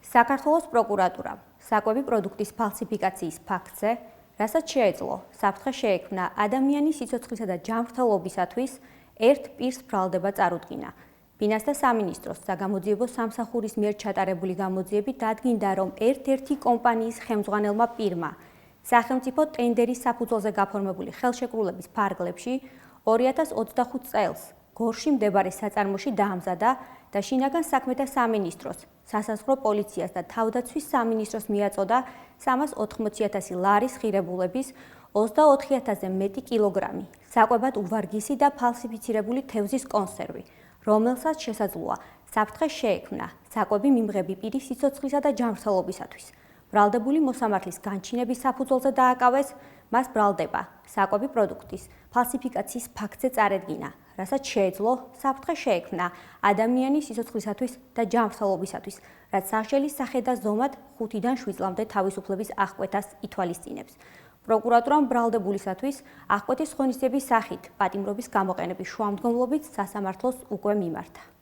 საქართველოს პროკურატურა საკვები პროდუქტის ფალსიფიკაციის ფაქტზე, რასაც შეეძლო საფრთხე შეექმნა ადამიანის სიცოცხლისა და ჯანმრთელობისათვის ერთ პირს ბრალდება წარუდგინა. ფინანსთა სამინისტროს საგამოძიებო სამსახურის მიერ ჩატარებული გამოძიებით დადგინდა, რომ ერთ-ერთი კომპანიის ხელმძღვანელმა პირმა სახელმწიფო ტენდერის საფუძველზე გაფორმებული ხელშეკრულების ფარგლებში 2025 წელს გორში მდებარე საწარმოში დაამზადა და შინაგან საქმეთა სამინისტროს, სასაზღვრო პოლიციას და თავდაცვის სამინისტროს მიაწოდა 380,000 ლარის ღირებულების 24,000-ზე მეტი კილოგრამი საკვებად უვარგისი და ფალსიფიცირებული თევზის კონსერვი, რომელსაც შესაძლოა საფრთხე შეექმნა საკვები მიმღები პირის სიცოცხლისა და ჯანმრთელობისათვის. ბრალდებული მოსამართლის განჩინების საფუძველზე დააკავეს, მას ბრალდება საკვები პროდუქტის ფალსიფიკაციის ფაქტზე წარედგინა, რასაც შეეძლო საფრთხე შეექმნა ადამიანის სიცოცხლისათვის და ჯანმრთელობისათვის, რაც საშელის სახე და ზომად 5-დან 7 წლამდე თავისუფლების აღკვეთას ითვალისწინებს. პროკურატურამ ბრალდებულისათვის აღკვეთის ღონისძიების სახით პატიმრობის გამოყენების შუამდგომლობით სასამართლოს უკვე მიმართა.